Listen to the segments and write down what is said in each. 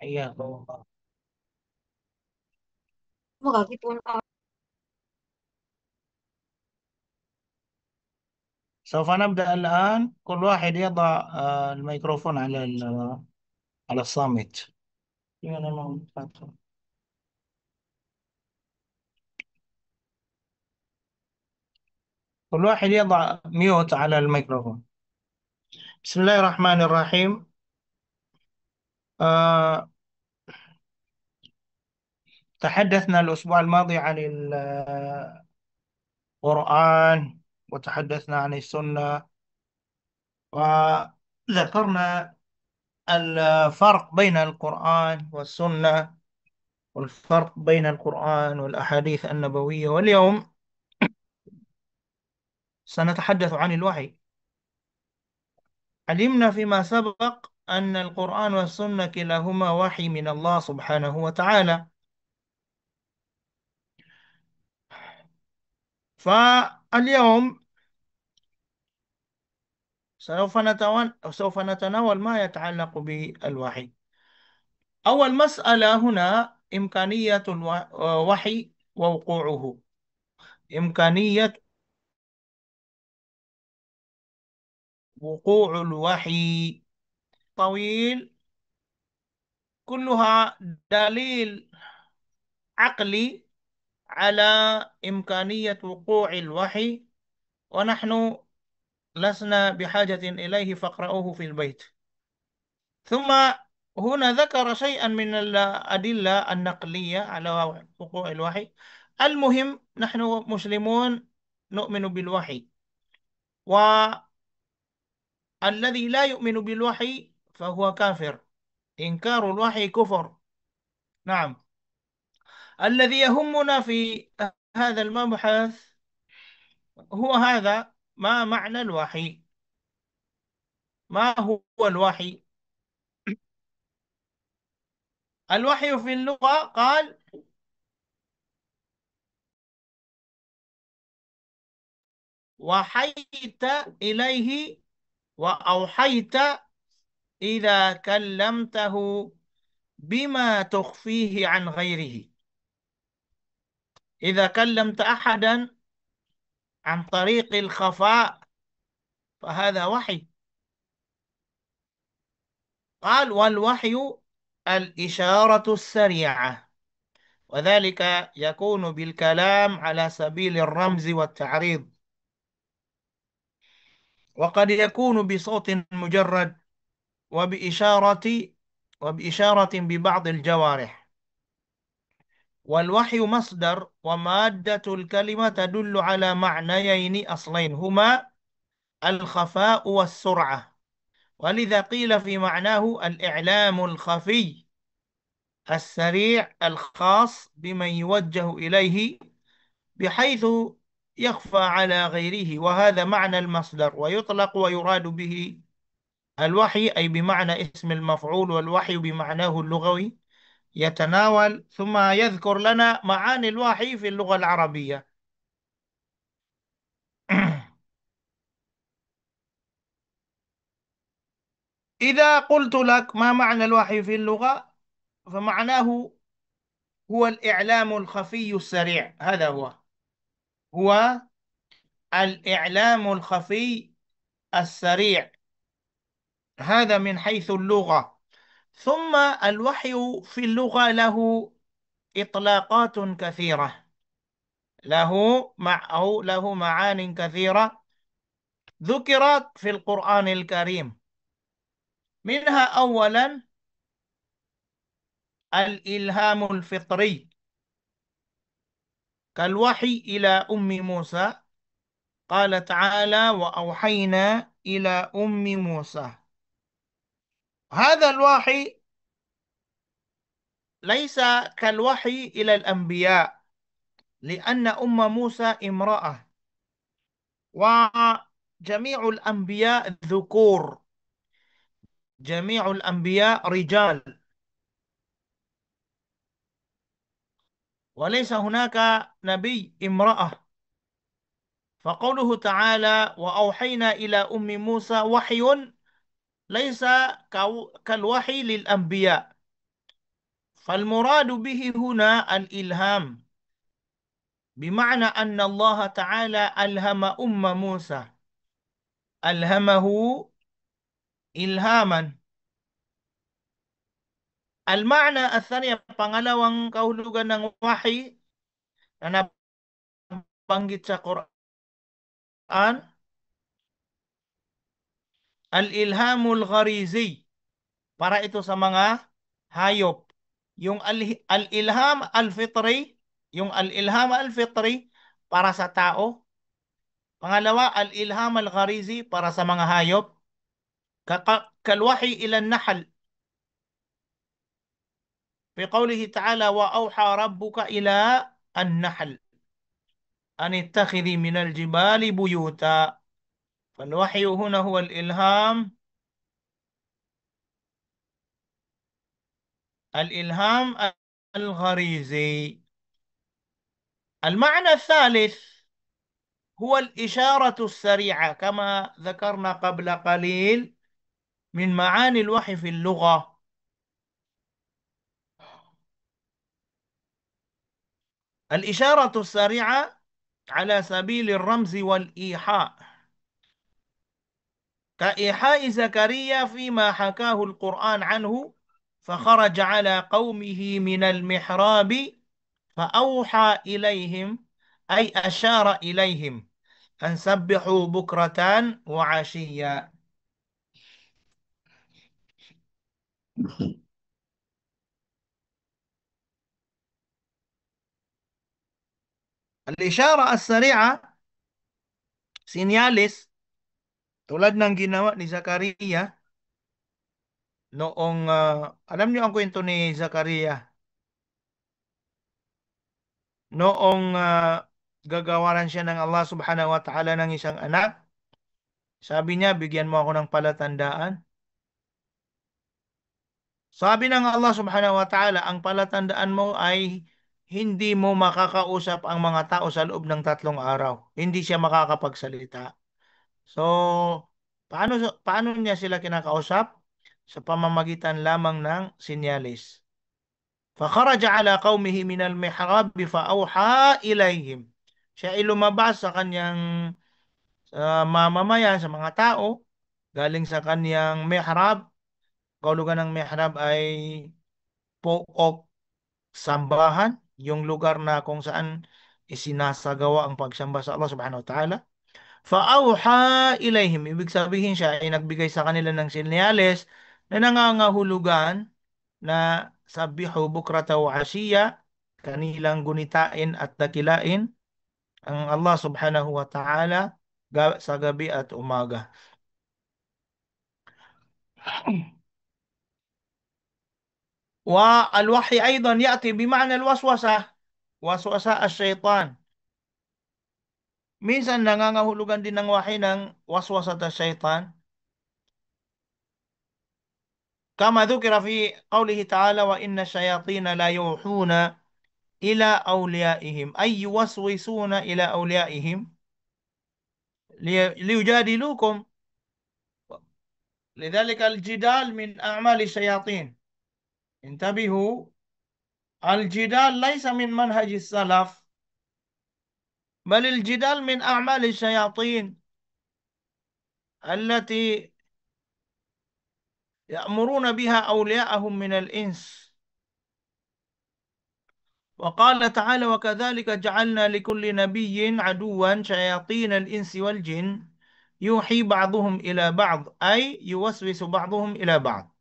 حياكم الله. Makakita. سوف نبدأ الآن. كل واحد يضع الميكروفون على على الصامت. كل واحد يضع ميوت على الميكروفون. بسم الله الرحمن الرحيم. آه، تحدثنا الأسبوع الماضي عن القرآن، وتحدثنا عن السنة، وذكرنا الفرق بين القرآن والسنة، والفرق بين القرآن والأحاديث النبوية. واليوم سنتحدث عن الوحي. علمنا فيما سبق أن القرآن والسنة كلاهما وحي من الله سبحانه وتعالى. فاليوم سوف نتناول ما يتعلق بالوحي. أول مسألة هنا إمكانية الوحي ووقوعه. إمكانية وقوع الوحي طويل، كلها دليل عقلي على إمكانية وقوع الوحي، ونحن لسنا بحاجة إليه، فاقرأوه في البيت. ثم هنا ذكر شيئا من الأدلة النقلية على وقوع الوحي. المهم، نحن مسلمون نؤمن بالوحي، والذي لا يؤمن بالوحي فهو كافر. إنكار الوحي كفر. نعم. الذي يهمنا في هذا المبحث هو هذا: ما معنى الوحي؟ ما هو الوحي؟ الوحي في اللغة قال: وحيت إليه وأوحيت إذا كلمته بما تخفيه عن غيره. إذا كلمت أحدا عن طريق الخفاء فهذا وحي. قال: والوحي الإشارة السريعة، وذلك يكون بالكلام على سبيل الرمز والتعريض، وقد يكون بصوت مجرد، وبإشارة ببعض الجوارح. والوحي مصدر، ومادة الكلمة تدل على معنيين أصلين هما الخفاء والسرعة، ولذا قيل في معناه الإعلام الخفي السريع الخاص بمن يوجه إليه بحيث يخفى على غيره. وهذا معنى المصدر، ويطلق ويراد به الوحي أي بمعنى اسم المفعول، والوحي بمعناه اللغوي يتناول. ثم يذكر لنا معاني الوحي في اللغة العربية. إذا قلت لك ما معنى الوحي في اللغة، فمعناه هو الإعلام الخفي السريع. هذا هو الإعلام الخفي السريع. هذا من حيث اللغة. ثم الوحي في اللغة له إطلاقات كثيرة، له معان كثيرة ذكرت في القرآن الكريم. منها أولا الإلهام الفطري، كالوحي إلى أم موسى. قال تعالى: وأوحينا إلى أم موسى. هذا الوحي ليس كالوحي إلى الأنبياء، لأن أم موسى امرأة، وجميع الأنبياء ذكور، جميع الأنبياء رجال، وليس هناك نبي امرأة. فقوله تعالى: وأوحينا إلى أم موسى وحي، ليس كالوحي للأنبياء. فالمراد به هنا الإلهام، بمعنى أن الله تعالى ألهم موسى، ألهمه إلهاما. المعنى الثاني pangalawang kahulugan ng wahi na nabanggit sa Quran, al-ilhamul gharizi, para ito sa mga hayop. Yung al-ilham al-fitri, yung al-ilham al-fitri para sa tao. Pangalawa, al-ilham al-gharizi para sa mga hayop. Kalwahi ila nahl في قوله تعالى وأوحى ربك إلى النحل أن اتخذي من الجبال بيوتا. فالوحي هنا هو الإلهام، الإلهام الغريزي. المعنى الثالث هو الإشارة السريعة، كما ذكرنا قبل قليل من معاني الوحي في اللغة. الإشارة السريعة على سبيل الرمز والإيحاء، كإيحاء زكريا فيما حكاه القرآن عنه، فخرج على قومه من المحراب فأوحى إليهم، أي أشار إليهم أن سبحوا بكرة وعشيا. الإشارة السريعة sinyalis tulad ng ginawa ni Zakaria noong alam niyo ang kwento ni Zakaria noong gagawaran siya ng Allah Subhanahu wa Ta'ala ng isang anak. Sabi niya, bigyan mo ako ng palatandaan. Sabi ng Allah Subhanahu wa Ta'ala, ang palatandaan mo ay hindi mo makakausap ang mga tao sa loob ng 3 araw. Hindi siya makakapagsalita. So, paano niya sila kinakausap? Sa pamamagitan lamang ng sinyalis. فخرج على قومه من المحراب فأوحى إليهم. Siya ay lumabas sa kanyang mamamayan, sa mga tao, galing sa kanyang mihrab. Kaulugan ng mihrab ay pook, sambahan, yung lugar na kung saan isinasagawa ang pagsamba sa Allah Subhanahu wa Ta'ala. Fa'auha ilayhim, ibig sabihin siya ay nagbigay sa kanila ng sinyales na nangangahulugan na sabihu bukrata wa ashiya, kanilang gunitain at dakilain ang Allah Subhanahu wa Ta'ala sa gabi at umaga. والوحي أيضا يأتي بمعنى الوسوسة، waswasa الشيطان. Minsan nangangahulugan din ng wahi ng waswasat syaitan. كما ذكر في قوله تعالى وإن الشياطين لا يوحون إلى أوليائهم، أي يوسوسون إلى أوليائهم ليجادلوكم. لذلك الجدال من أعمال الشياطين. انتبهوا، الجدال ليس من منهج السلف، بل الجدال من أعمال الشياطين التي يأمرون بها أولياءهم من الإنس. وقال تعالى وكذلك جعلنا لكل نبي عدوا شياطين الإنس والجن يوحي بعضهم إلى بعض، أي يوسوس بعضهم إلى بعض.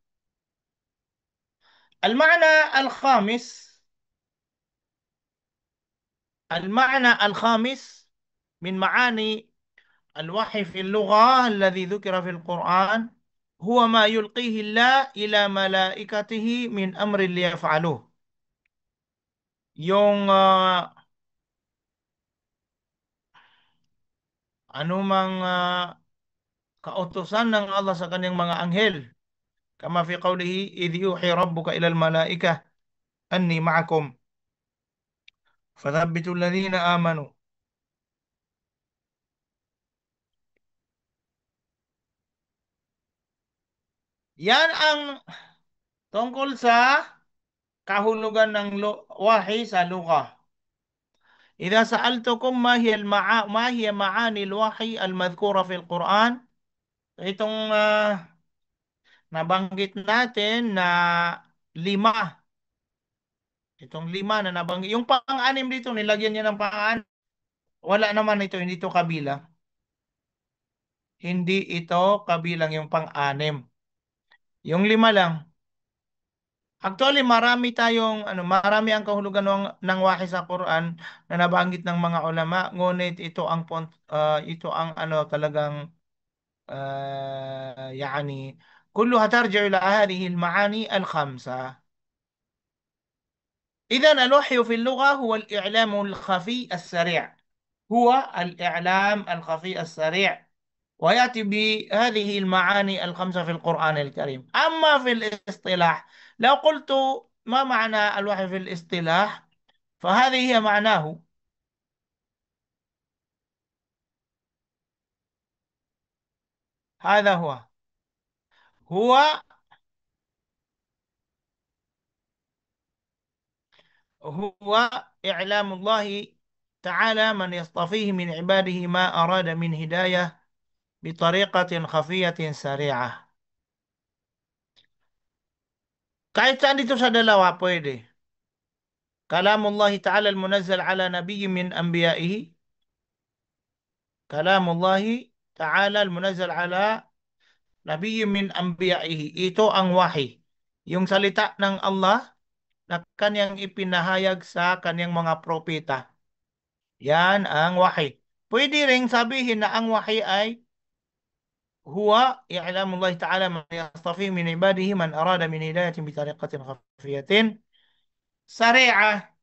المعنى الخامس، المعنى الخامس من معاني الوحي في اللغة الذي ذكر في القرآن هو ما يلقيه الله إلى ملائكته من أمر ليفعلوه. Yung anumang kautusan ng Allah sa kanyang mga anghel. Kama fi qawlihi, idh yuhi rabbuka ilal malaikah anni ma'akum fathabbitu alladhina amanu. Yan ang tungkol sa kahulugan ng wahi sa lugha. إذا سألتكم ما هي معاني الوحي المذكورة في القرآن. Itong nabanggit natin na lima. Itong lima na nabanggit. Yung pang-anim dito, nilagyan niya ng pang-anim. Wala naman ito, hindi ito kabilang. Hindi ito kabilang yung pang-anim. Yung lima lang. Actually, marami tayong marami ang kahulugan ng wahi sa Quran na nabanggit ng mga ulama, ngunit ito ang talagang يعني كلها ترجع إلى هذه المعاني الخمسة. إذن الوحي في اللغة هو الإعلام الخفي السريع. هو الإعلام الخفي السريع، ويأتي بهذه المعاني الخمسة في القرآن الكريم. أما في الاصطلاح، لو قلت ما معنى الوحي في الاصطلاح، فهذه هي معناه. هذا هو هو إعلام الله تعالى من يصطفيه من عباده ما أراد من هداية بطريقة خفية سريعة. Kahit saan dito sa dalawa, pwede. Kalamullah ta'ala al-munazzal ala nabiyyin min anbiya'ihi. Kalamullah ta'ala al-munazzal ala nabiyyin min anbiya'ihi. Ito ang wahi. Yung salita ng Allah na kanyang ipinahayag sa kanyang mga propeta. Yan ang wahi. Pwede ring sabihin na ang wahi ay هو إعلام الله تعالى من يصطفيه من عباده من أراد من هداية بطريقة خفية سريعة.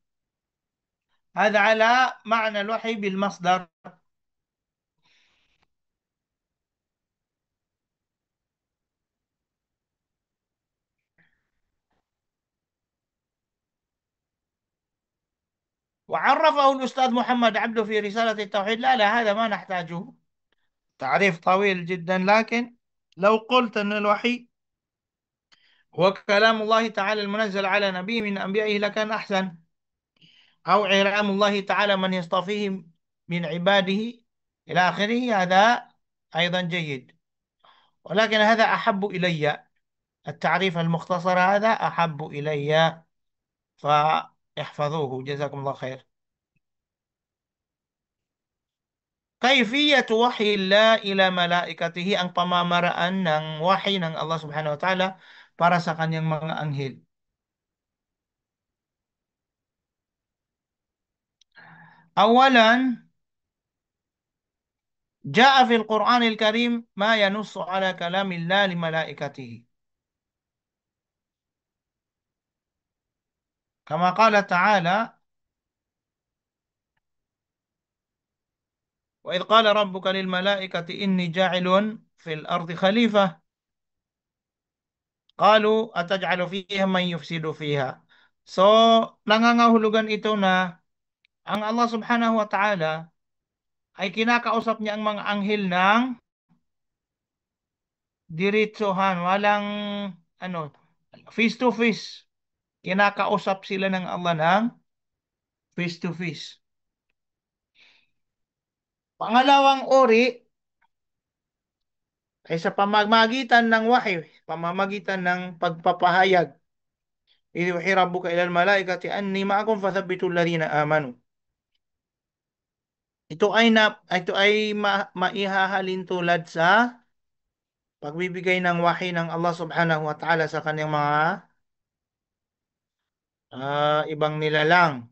هذا على معنى الوحي بالمصدر. وعرفه الأستاذ محمد عبده في رسالة التوحيد. لا هذا ما نحتاجه، تعريف طويل جدا. لكن لو قلت أن الوحي هو كلام الله تعالى المنزل على نبي من أنبيائه لكان أحسن. أو إعلام الله تعالى من يصطفيه من عباده إلى آخره، هذا أيضا جيد. ولكن هذا أحب إلي، التعريف المختصر هذا أحب إلي، فاحفظوه جزاكم الله خير. كيفية وحي الله إلى malaikatihi, ang pamamaraan ng wahi ng Allah subhanahu wa ta'ala para sa kanyang mga anghel. أولا، جاء في القرآن الكريم ما ينص على كلام الله لملائكته، كما قال تعالى: وإذ قال ربك للملائكة إني جاعل في الأرض خليفة قالوا أتجعل فيها من يفسد فيها. So, nangangahulugan ito na ang Allah subhanahu wa ta'ala ay kinakausap niya ang mga anghel ng diretsohan, walang ano, face to face. Kinakausap sila ng Allah ng face to face. Pangalawang uri ay sa pamamagitan ng wahy, pamamagitan ng pagpapahayag. إذ يوحي ربك إلى الملائكة أني معكم فثبتوا الذين آمنوا. Ito ay maihahalin tulad sa pagbibigay ng wahi ng Allah subhanahu wa ta'ala sa kanyang mga ibang nilalang.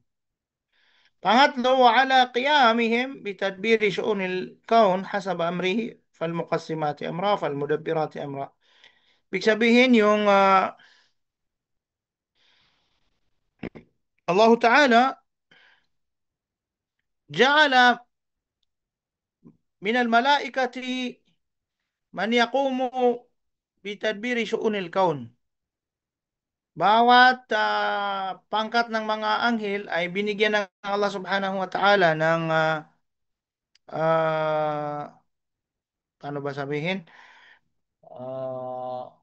Pangatlo, وعلى قيامهم بتدبير شؤون الكون حسب أمره فالمقسمات أمرا فالمدبرات أمرا. Ibig sabihin yung Allah Ta'ala جعل من الملائكة من يقوم بتدبير شؤون الكون. Bawat pangkat ng mga anghel ay binigyan ng Allah Subhanahu wa Ta'ala ng paano ba sabihin? Ah,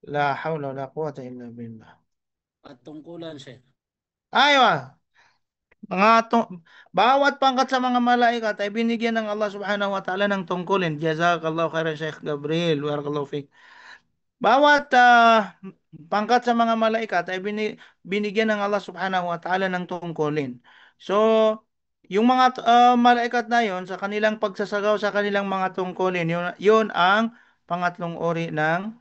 La hawla wa la quwwata illa billah. At tungkulan, Sheikh. Aywa, mga bawat pangkat sa mga malaikat ay binigyan ng Allah Subhanahu wa Ta'ala ng tungkulin. Jazakallahu khairan Sheikh Gabriel. Barakallahu fiik. Bawat pangkat sa mga malaikat ay binigyan ng Allah Subhanahu wa Ta'ala ng tungkulin. So, yung mga malaikat na yon sa kanilang pagsasagaw sa kanilang mga tungkulin, yun ang pangatlong uri ng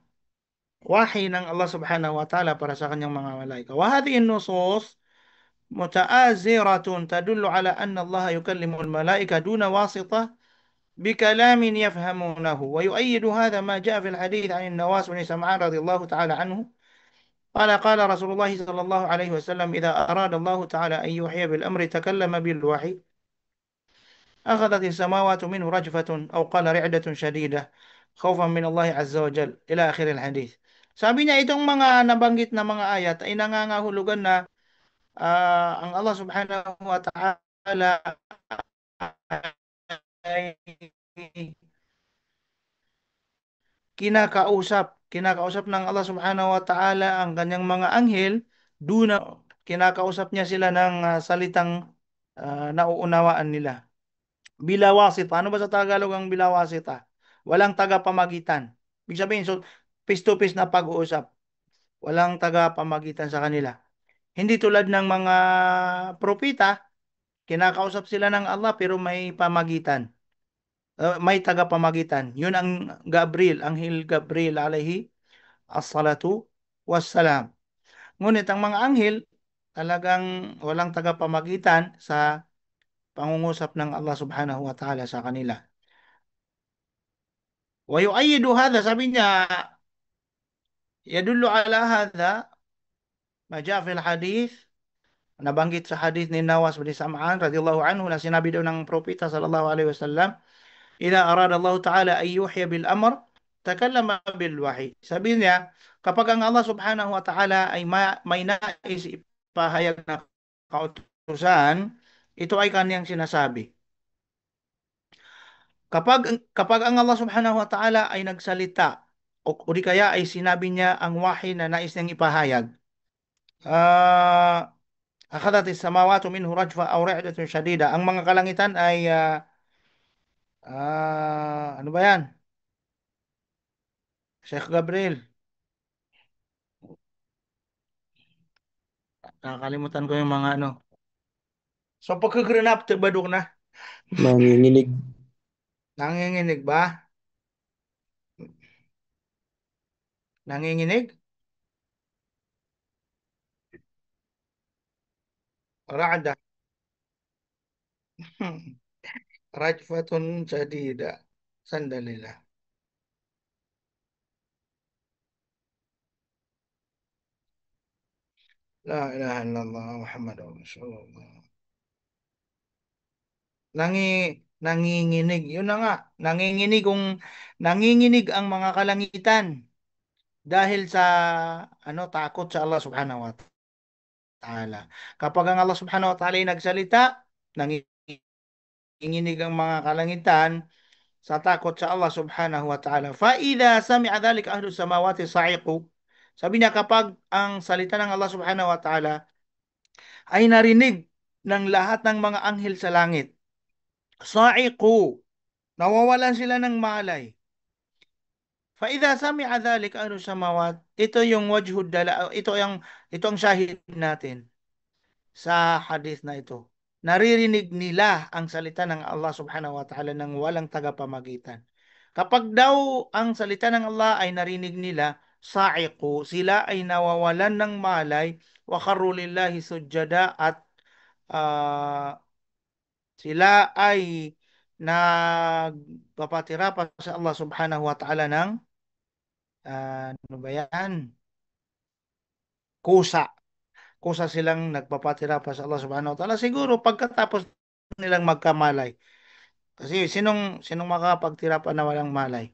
wahi ng Allah Subhanahu wa Ta'ala para sa kanyang mga malaika. Wa hadhihi an-nusus muta'aziratun tadullu ala anna Allah yukallimu al-malaika duna wasitah بكلام يفهمونه ويؤيد هذا ما جاء في الحديث عن النواس بن سمعان رضي الله تعالى عنه قال رسول الله صلى الله عليه وسلم إذا أراد الله تعالى أن يوحي بالأمر تكلم بالوحي أخذت السماوات منه رجفة أو قال رعدة شديدة خوفا من الله عز وجل إلى آخر الحديث. Sabi niya itong mga nabanggit na mga ayat ay nangangahulugan na ang Allah Subhanahu wa Ta'ala ay kinakausap ng Allah Subhanahu wa Ta'ala ang kanyang mga anghel, duna kinakausap niya sila ng salitang nauunawaan nila. Bilawasita. Ano ba sa Tagalog ang bilawasita? Walang tagapamagitan. Ibig sabihin, so, face to face na pag-uusap. Walang tagapamagitan sa kanila. Hindi tulad ng mga propita, kinakausap sila ng Allah pero may pamagitan. May tagapamagitan. Yun ang Gabriel, Anghel Gabriel alayhi as-salatu wassalam. Ngunit ang mga anghel, talagang walang tagapamagitan sa pangungusap ng Allah Subhanahu wa Ta'ala sa kanila. ويؤيد هذا sabi niya يدل على هذا ما جاء في الحديث nabanggit sa hadith ni Nawas bin Sam'an radhiyallahu anhu na sinabi daw ng propeta sallallahu alaihi wasallam idza arada Allah ta'ala ay yuhya bil amr takallama bil wahy. Sabi niya kapag ang Allah subhanahu wa ta'ala ay may nais ipahayag na kautusan, ito ay kaniyang sinasabi. Kapag ang Allah Subhanahu wa Ta'ala ay nagsalita o di kaya ay sinabi niya ang wahi na nais niyang ipahayag. Ah, akhadat as-samawati minhu rajfa aw ra'datun shadida. Ang mga kalangitan ay ano ba 'yan? Sheikh Gabriel. Nakakalimutan ko yung mga ano. So pagkagranap badok na. Nanginginig. Nanginginig ba? Nanginginig? Ra'da. Rajfatun shadida. Sandali lang. La ilaha illallah Muhammadur Rasulullah. Nangi nanginginig. Yun na nga, nanginginig ang mga kalangitan dahil sa takot sa Allah Subhanahu wa Ta'ala. Kapag ang Allah Subhanahu wa Ta'ala ay nagsalita, nanginginig ang mga kalangitan sa takot sa Allah Subhanahu wa Ta'ala. Fa idza sami'a dhalika ahlus samawati sa'iqu. Sabi niya kapag ang salita ng Allah Subhanahu wa Ta'ala ay narinig ng lahat ng mga anghel sa langit. Sa'iqu. Nawawalan sila ng malay. فإذا سمع ذلك أهل السماوات, ito yung wajhud dala, ito ang shahid natin sa hadith na ito. Naririnig nila ang salita ng Allah Subhanahu wa Ta'ala ng walang tagapamagitan. Kapag daw ang salita ng Allah ay narinig nila, sa'iqu, sila ay nawawalan ng malay, wa kharru lillahi sujada at ah, sila ay nagpapatira pa sa Allah Subhanahu wa Ta'ala ng ano ba yan? Kusa. Kusa silang nagpapatira pa sa Allah Subhanahu wa Ta'ala. Siguro pagkatapos nilang magkamalay. Kasi sinong makapagtira pa na walang malay.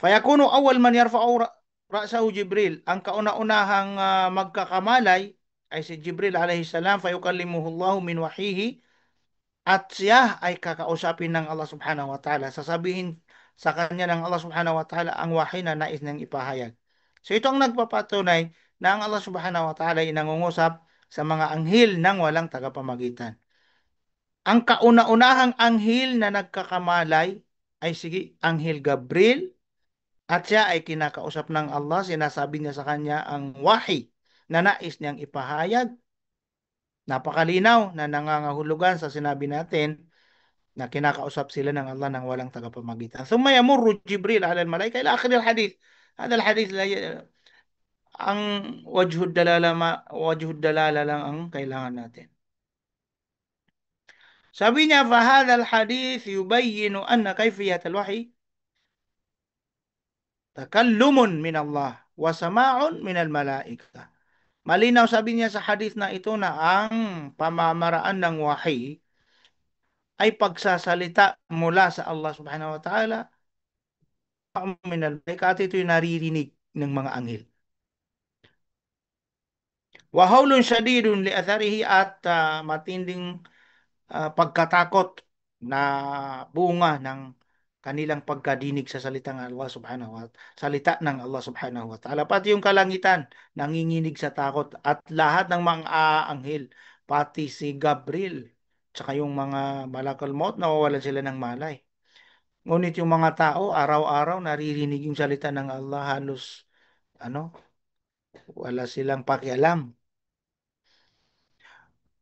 Fayakunu awal man yarfa'u ra'sahu Jibril. Ang kauna-unahang magkakamalay ay si Jibril alayhi salam fayukallimuhu Allah min wahihi at siya ay kakausapin ng Allah Subhanahu wa Ta'ala. Sasabihin sa kanya ng Allah Subhanahu wa Ta'ala ang wahi na nais niyang ipahayag. So ito ang nagpapatunay na ang Allah subhanahu wa ta'ala ay nangungusap sa mga anghel ng walang tagapamagitan. Ang kauna-unahang anghel na nagkakamalay ay sige, Anghel Gabriel at siya ay kinakausap ng Allah, sinasabi niya sa kanya ang wahi na nais niyang ipahayag. Napakalinaw na nangangahulugan sa sinabi natin na kinakausap sila ng Allah ng walang tagapamagitan. ثم يمر جبريل على الملائكة إلى آخر الحديث. هذا الحديث ang wajhud dalala lang ang kailangan natin. Sabi niya, فهذا الحديث يبين أن كيفية الوحي تكلم من الله وسماع من الملائكة. Malinaw sabi niya sa hadith na ito na ang pamamaraan ng wahi ay pagsasalita mula sa Allah subhanahu wa ta'ala minal malaika at ito'y naririnig ng mga anghel. Wahawlun syadidun li atharihi at matinding pagkatakot na bunga ng kanilang pagkadinig sa salita ng Allah subhanahu wa salita ng Allah subhanahu wa ta'ala. Pati yung kalangitan nanginginig sa takot at lahat ng mga anghel, pati si Gabriel, tsaka yung mga malakal maut, nawawalan sila ng malay. Ngunit yung mga tao, araw-araw naririnig yung salita ng Allah, halos ano, wala silang pakialam.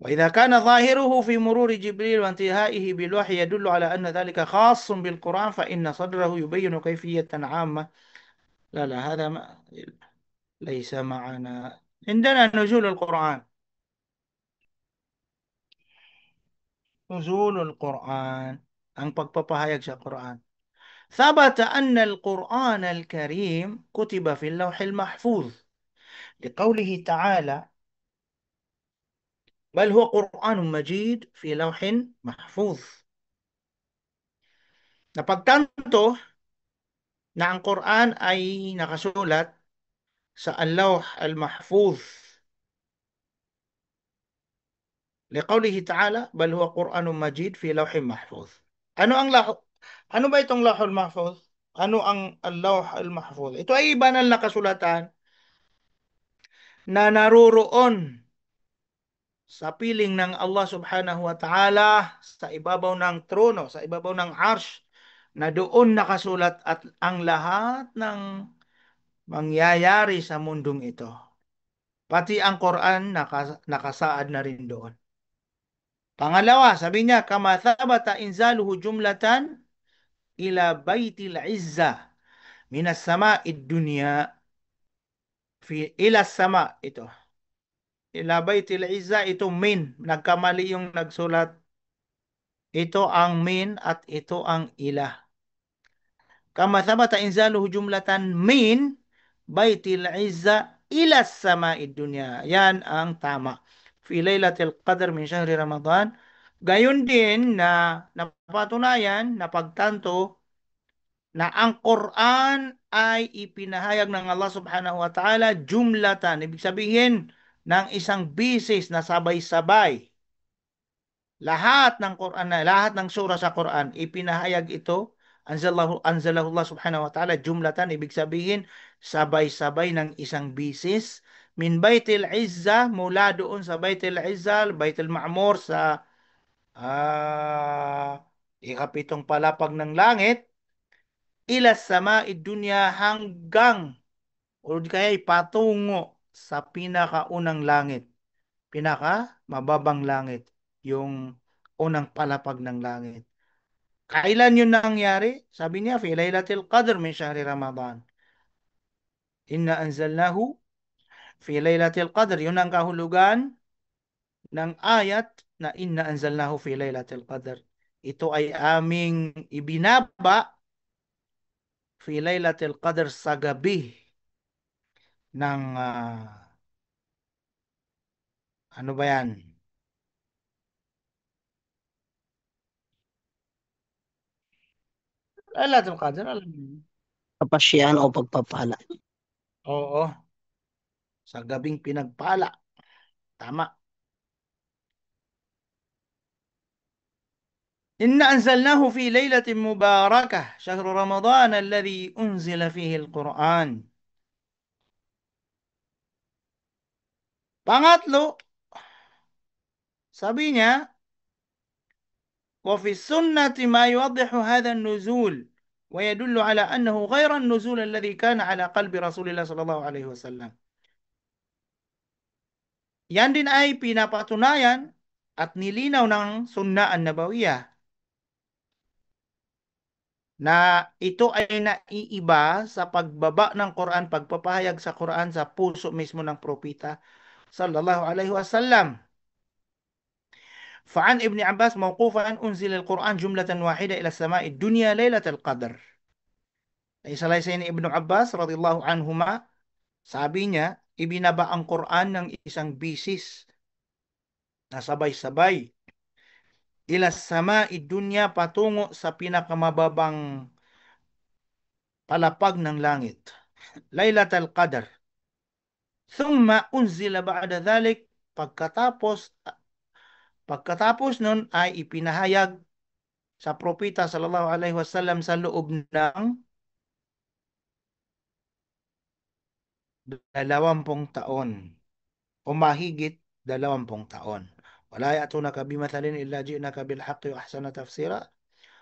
وإذا كان ظاهره في مرور جبريل وانتهائه بالوحي يدل على أن ذلك خاص بالقرآن فإن صدره يبين كيفية عامة. لا لا هذا ما ليس معنا. عندنا نزول القرآن. نزول القرآن ang pagpapahayag sa Quran. ثبت أن القرآن الكريم كتب في اللوح المحفوظ لقوله تعالى بل هو قرآن مجيد في لوح محفوظ. Napagtanto na ang Quran ay nakasulat sa Al-Lawh Al-Mahfuz. Liqawlihi ta'ala, bal huwa Qur'anun Majid fi lawhin mahfuz. Ano ang ano ba itong Lawhul Mahfuz? Ano ang Al-Lawh Al-Mahfuz? Ito ay banal na kasulatan na naroroon sa piling ng Allah Subhanahu wa Ta'ala sa ibabaw ng trono, sa ibabaw ng arsh, na doon nakasulat at ang lahat ng mangyayari sa mundong ito. Pati ang Quran nakasaad na rin doon. Pangalawa, sabi niya, kama thabata inzaluhu jumlatan ila baitil izza minas sama'id dunya ila sama ito. Ila baitil izza ito min, nagkamali yung nagsulat. Ito ang min at ito ang ila. Kama thabata inzaluhu jumlatan min baitil izza ila sama'id dunya. Yan ang tama. Fi laylatil qadr min syahri Ramadan. Gayon din na napatunayan, napagtanto na ang Quran ay ipinahayag ng Allah subhanahu wa ta'ala jumlatan. Ibig sabihin ng isang bisis na sabay-sabay. Lahat ng Quran, lahat ng surah sa Quran, ipinahayag ito. Anzalahu Allah subhanahu wa ta'ala jumlatan. Ibig sabihin, sabay-sabay ng isang bisis. Min Baitil Izza, mula doon sa Baitil Izza, Baitil Ma'mur sa ikapitong palapag ng langit, ila sama'id dunya hanggang o di kaya patungo sa pinakaunang langit, pinaka mababang langit, yung unang palapag ng langit. Kailan yun nangyari? Sabi niya, fi laylatil qadr min syahri Ramadan. Inna anzalnahu fi laylatil qadr. Yun ang kahulugan ng ayat na inna anzalnahu fi laylatil qadr. Ito ay aming ibinaba fi laylatil qadr sa gabi ng ano ba yan? Laylatul Qadr, alam mo yun. Kapasyan o pagpapala. Oo, sa gabing pinagpala. Tama. إن أنزلناه في ليلة مباركة شهر رمضان الذي أنزل فيه القرآن. Pangatlo, sabi niya, وفي السنة ما يوضح هذا النزول ويدل على أنه غير النزول الذي كان على قلب رسول الله صلى الله عليه wasallam. Yan din ay pinapatunayan at nilinaw ng Sunnah an-Nabawiyah na ito ay naiiba sa pagbaba ng Quran, pagpapahayag sa Quran sa puso mismo ng propeta sallallahu alaihi wasallam. فعن ابن عباس موقوفا أنزل القرآن جملة واحدة إلى السماء الدنيا ليلة القدر. Ay salaysay ni Ibn Abbas radhiyallahu anhuma, sabi niya, ibinaba ang Quran ng isang bisis na sabay-sabay ila sama idunya patungo sa pinakamababang palapag ng langit. Laylatul Qadr. Thumma unzila ba'da dhalik, pagkatapos pagkatapos nun ay ipinahayag sa propeta sallallahu alaihi wasallam sa loob ng 20 taon o mahigit 20 taon. Wala ya'tunaka bimathalin illa ji'naka bil haqqi wa ahsana tafsira.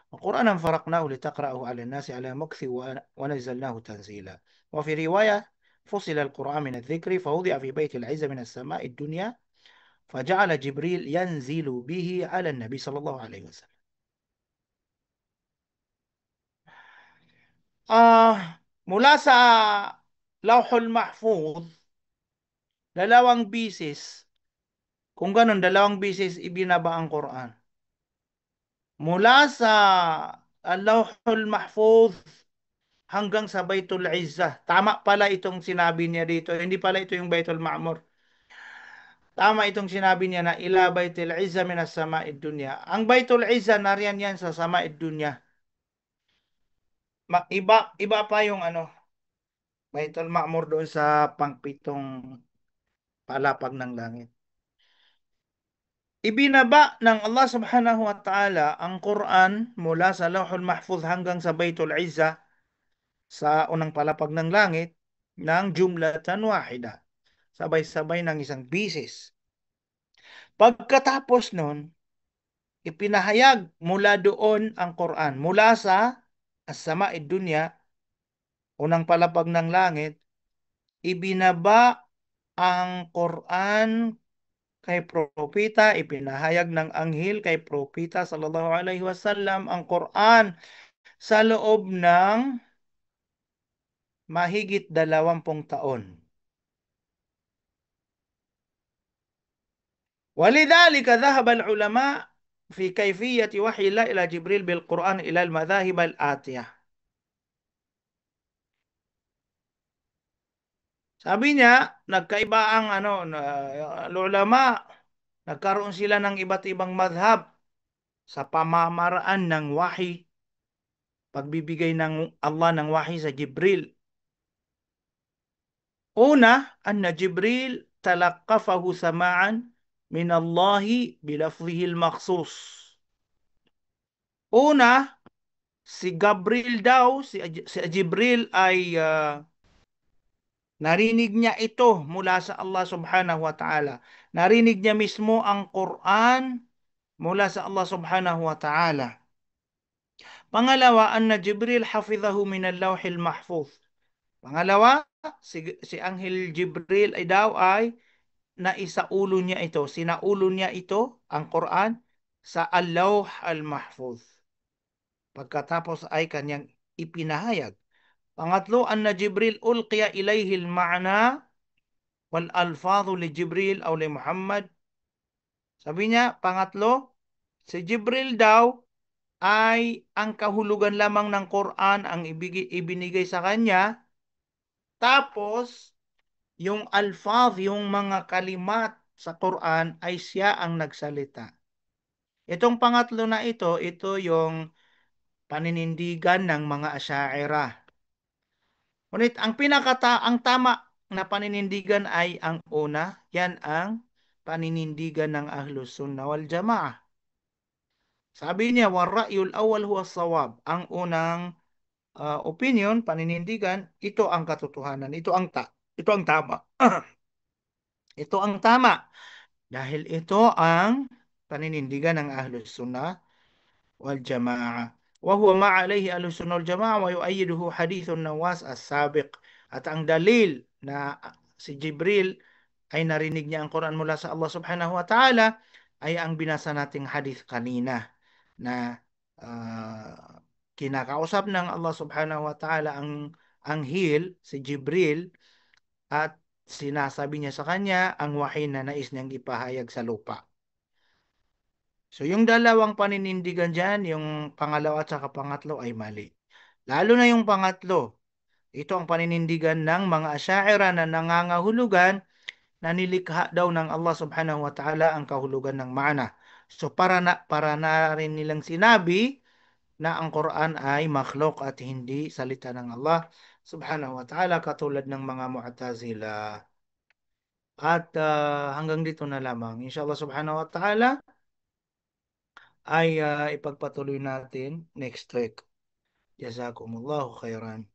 وقرآنا فرقناه لتقرأه على الناس على مكث ونزلناه تنزيلا. وفي رواية فصل القرآن من الذكر فوضع في بيت العزة من السماء الدنيا فجعل جبريل ينزل به على النبي صلى الله عليه وسلم. Mula sa Lawhul Mahfuz, dalawang bisis, kung ganun, dalawang bisis ibinaba ang Quran. Mula sa Lawhul Mahfuz hanggang sa Baitul Izzah. Tama pala itong sinabi niya dito. Hindi pala ito yung Baitul Ma'mur. Tama itong sinabi niya na ila Baitul Izzah minas sama'id dunya. Ang Baitul Izzah nariyan yan sa sama'id dunya. Iba pa yung Baitul Ma'mur doon sa pangpitong palapag ng langit. Ibinaba ng Allah subhanahu wa ta'ala ang Quran mula sa Lawhul Mahfuz hanggang sa Baitul Izzah sa unang palapag ng langit ng jumlatan wahida. Sabay-sabay ng isang bisis. Pagkatapos nun, ipinahayag mula doon ang Quran. Mula sa as-sama'id dunya, unang palapag ng langit, ibinaba ang Quran kay propeta, ipinahayag ng anghel kay propeta sallallahu alaihi wasallam ang Quran sa loob ng mahigit 20 taon. ولذلك ذهب العلماء في كيفية وحي الله إلى جبريل بالقرآن إلى المذاهب الآتية. Sabi niya, nagkaiba ang ulama, nagkaroon sila ng iba't ibang madhab sa pamamaraan ng wahi, pagbibigay ng Allah ng wahi sa Jibril. Una, anna Jibril talaqafahu sama'an min Allahi bilafzihi al-makhsus. Una, si Gabriel daw, si Jibril ay narinig niya ito mula sa Allah subhanahu wa ta'ala. Narinig niya mismo ang Quran mula sa Allah subhanahu wa ta'ala. Pangalawa, anna Jibril hafizahu min al-lawhil mahfuz. Pangalawa, si Anghel Jibril ay daw ay naisaulo niya ito, sinaulo niya ito, ang Quran, sa al-lawh al-mahfuz. Pagkatapos ay kanyang ipinahayag. Pangatlo, anna Jibril ulqiya ilayhi al-ma'na wal alfadhu li Jibril o li Muhammad. Sabi niya, pangatlo, si Jibril daw ay ang kahulugan lamang ng Quran ang ibinigay sa kanya. Tapos, yung alfadh, yung mga kalimat sa Quran ay siya ang nagsalita. Itong pangatlo na ito yung paninindigan ng mga Asy'ariyah. Ngunit ang tama na paninindigan ay ang una, yan ang paninindigan ng Ahlus Sunnah wal Jamaah. Sabi niya, warra'yul awwal huwa sawab. Ang unang opinion, paninindigan, ito ang katotohanan, ito ang tama. Ito ang tama dahil ito ang paninindigan ng Ahlus Sunnah wal Jamaah. وهو ما عليه أهل السنة والجماعة ويؤيده حديث النواس السابق. At ang dalil na si Jibril ay narinig niya ang Quran mula sa Allah Subhanahu wa Ta'ala ay ang binasa nating hadith kanina na kinakausap ng Allah Subhanahu wa Ta'ala ang anghel si Jibril at sinasabi niya sa kanya ang wahy na nais niyang ipahayag sa lupa. So yung dalawang paninindigan dyan, yung pangalawa at saka pangatlo ay mali. Lalo na yung pangatlo, ito ang paninindigan ng mga Asy'ariyah na nangangahulugan na nilikha daw ng Allah Subhanahu wa Ta'ala ang kahulugan ng mana. So para na rin nilang sinabi na ang Quran ay makhluk at hindi salita ng Allah Subhanahu wa Ta'ala katulad ng mga Mu'tazila. At hanggang dito na lamang. Inshallah Subhanahu wa Ta'ala ay ipagpatuloy natin next week. Jazakumullahu khairan.